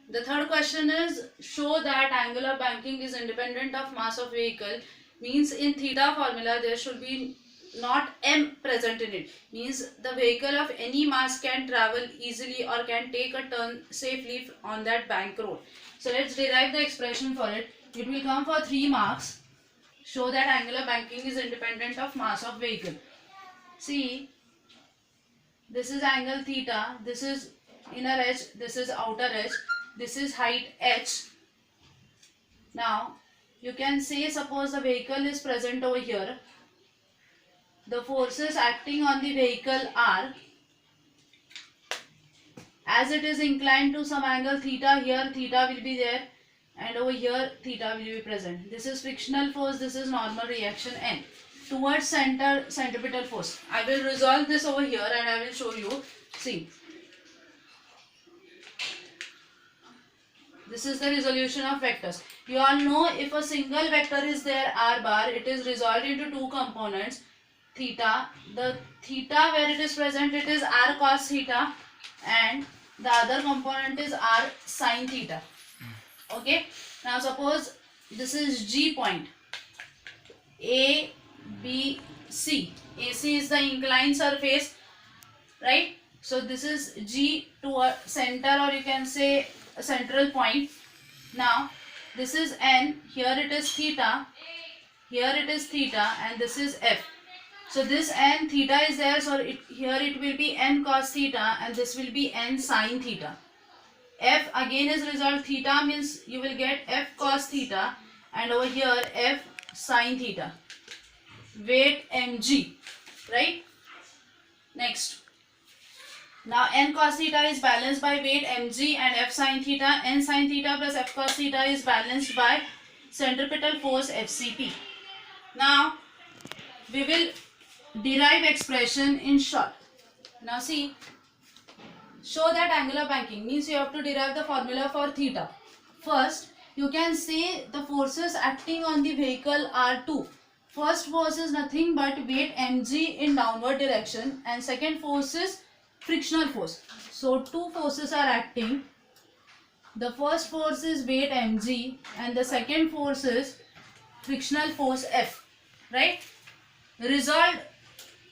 The third question is, show that angle of banking is independent of mass of vehicle. Means in theta formula there should be not m present in it. Means the vehicle of any mass can travel easily or can take a turn safely on that bank road. So let's derive the expression for it. It will come for 3 marks. Show that angular banking is independent of mass of vehicle. See, this is angle theta, this is inner edge, this is outer edge, this is height h. Now you can say, suppose the vehicle is present over here, the forces acting on the vehicle are, as it is inclined to some angle theta, here theta will be there and over here theta will be present. This is frictional force, this is normal reaction N towards centripetal force. I will resolve this over here and I will show you. See, this is the resolution of vectors. You all know if a single vector is there r bar, it is resolved into two components. Theta, the theta where it is present, it is r cos theta, and the other component is r sin theta. Okay, now suppose this is G point, A, B, C. AC is the inclined surface, right? So this is G to a center, or you can say a central point. Now this is N, here it is theta, here it is theta, and this is F. So this N theta is there, so here it will be N cos theta and this will be N sin theta. F again is resolved, theta means you will get F cos theta and over here F sin theta. Weight mg, right? Next. Now N cos theta is balanced by weight mg and F sin theta. N sin theta plus F cos theta is balanced by centripetal force FCP. Now we will derive expression in short. Now see, show that angular banking means you have to derive the formula for theta. First, you can say the forces acting on the vehicle are two. First force is nothing but weight mg in downward direction, and second force is frictional force. So two forces are acting. The first force is weight mg and the second force is frictional force F, right? Resolve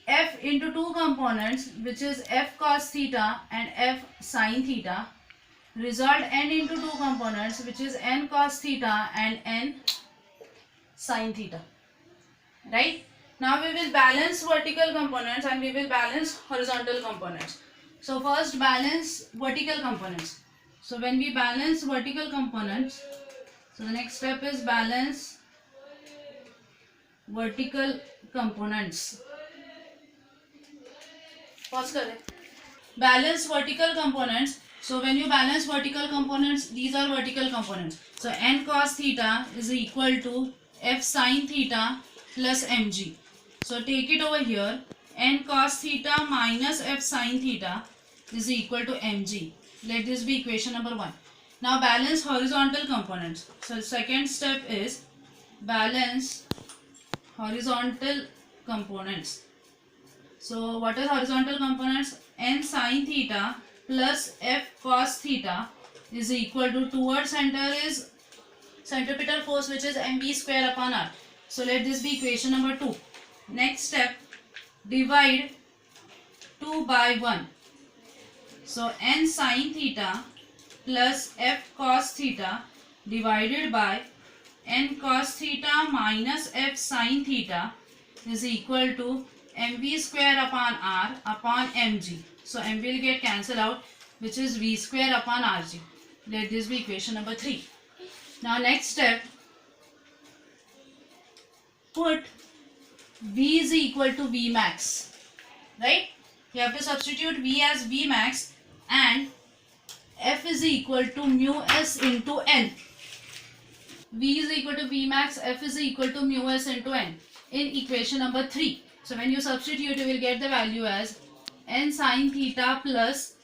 F into two components, which is F cos theta and F sin theta. Resolve N into two components, which is N cos theta and N sin theta. Right? Now we will balance vertical components and we will balance horizontal components. So first balance vertical components. So when we balance vertical components, so the next step is balance vertical components. Pause kare. Balance vertical components. So when you balance vertical components, these are vertical components. So N cos theta is equal to F sin theta plus mg. So take it over here. N cos theta minus F sin theta is equal to mg. Let this be equation number 1. Now balance horizontal components. So second step is balance horizontal components. So what is horizontal components? N sin theta plus F cos theta is equal to, towards center is centripetal force, which is mv square upon r. So let this be equation number 2. Next step, divide 2 by 1. So N sin theta plus F cos theta divided by N cos theta minus F sin theta is equal to mv square upon r upon mg. So m will get cancelled out, which is v square upon rg. Let this be equation number 3. Now next step, put v is equal to v max, right? You have to substitute v as v max and f is equal to mu s into n. V is equal to v max, f is equal to mu s into n in equation number 3. So when you substitute, you will get the value as n sin theta plus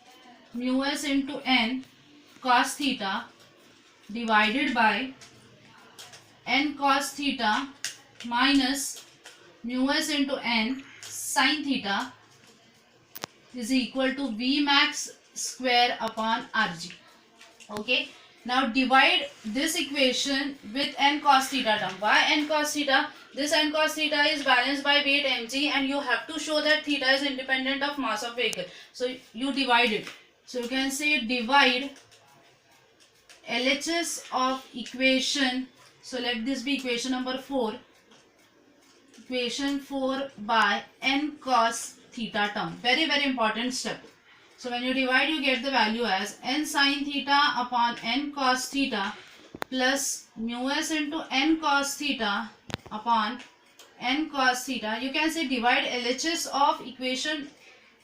mu s into n cos theta divided by n cos theta minus mu s into n sin theta is equal to v max square upon rg. Okay. Now divide this equation with n cos theta term. Why n cos theta? This n cos theta is balanced by weight mg, and you have to show that theta is independent of mass of vehicle. So you divide it. So you can say divide LHS of equation. So let this be equation number 4. Equation 4 by n cos theta term. Very important step. So when you divide, you get the value as n sin theta upon n cos theta plus mu s into n cos theta upon n cos theta. You can say divide LHS of equation,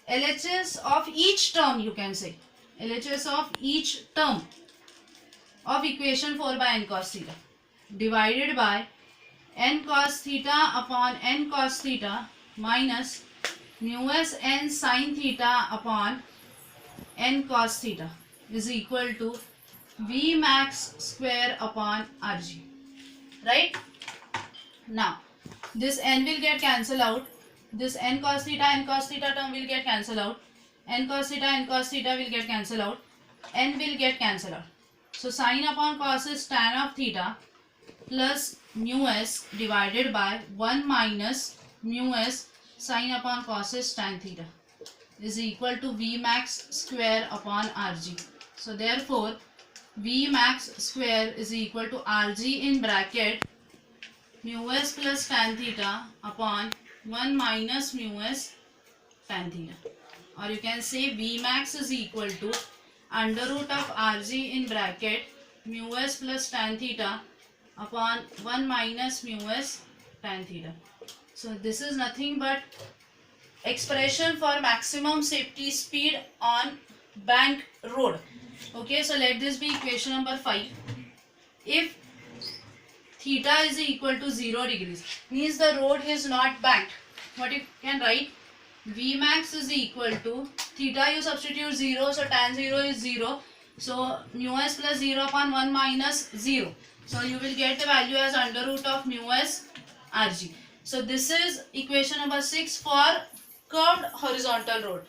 LHS of each term, you can say LHS of each term of equation 4 by n cos theta divided by n cos theta upon n cos theta minus mu s n sin theta upon n cos theta is equal to V max square upon Rg. Right? Now, this n will get cancelled out. This n cos theta term will get cancelled out. N cos theta will get cancelled out. N will get cancelled out. So, sin upon cos is tan of theta plus mu s divided by 1 minus mu s sin upon cos is tan theta is equal to V max square upon Rg. So therefore V max square is equal to Rg in bracket mu s plus tan theta upon 1 minus mu s tan theta, or you can say V max is equal to under root of Rg in bracket mu s plus tan theta upon 1 minus mu s tan theta. So this is nothing but expression for maximum safety speed on bank road. Okay, so let this be equation number 5. If theta is equal to 0 degrees, means the road is not banked, what you can write? V max is equal to theta, you substitute 0, so tan 0 is 0, so mu s plus 0 upon 1 minus 0, so you will get the value as under root of mu s Rg. So this is equation number 6 for curved horizontal road.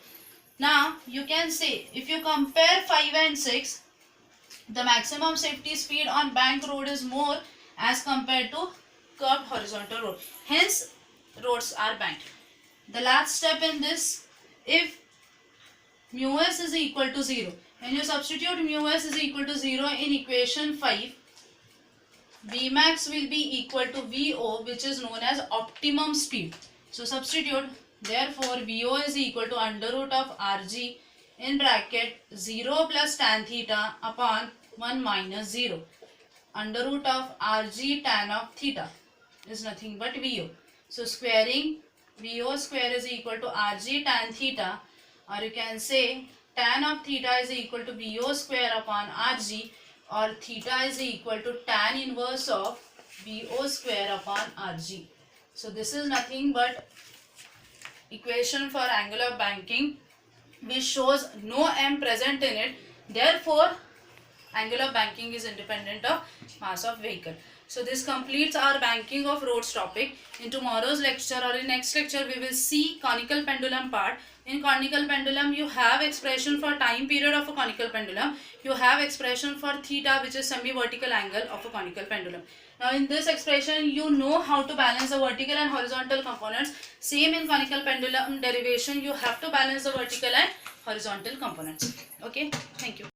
Now you can say, if you compare 5 and 6, the maximum safety speed on bank road is more as compared to curved horizontal road. Hence roads are banked. The last step in this, if mu s is equal to 0, when you substitute mu s is equal to 0 in equation 5, V max will be equal to VO, which is known as optimum speed. So substitute, therefore VO is equal to under root of Rg in bracket 0 plus tan theta upon 1 minus 0. Under root of Rg tan of theta is nothing but VO. So squaring, VO square is equal to Rg tan theta, or you can say tan of theta is equal to VO square upon Rg, or theta is equal to tan inverse of VO square upon Rg. So this is nothing but equation for angle of banking which shows no m present in it. Therefore, angle of banking is independent of mass of vehicle. So this completes our banking of roads topic. In tomorrow's lecture or in next lecture, we will see conical pendulum part. In conical pendulum, you have expression for time period of a conical pendulum. You have expression for theta, which is semi-vertical angle of a conical pendulum. Now in this expression, you know how to balance the vertical and horizontal components. Same in conical pendulum derivation, you have to balance the vertical and horizontal components. Okay, thank you.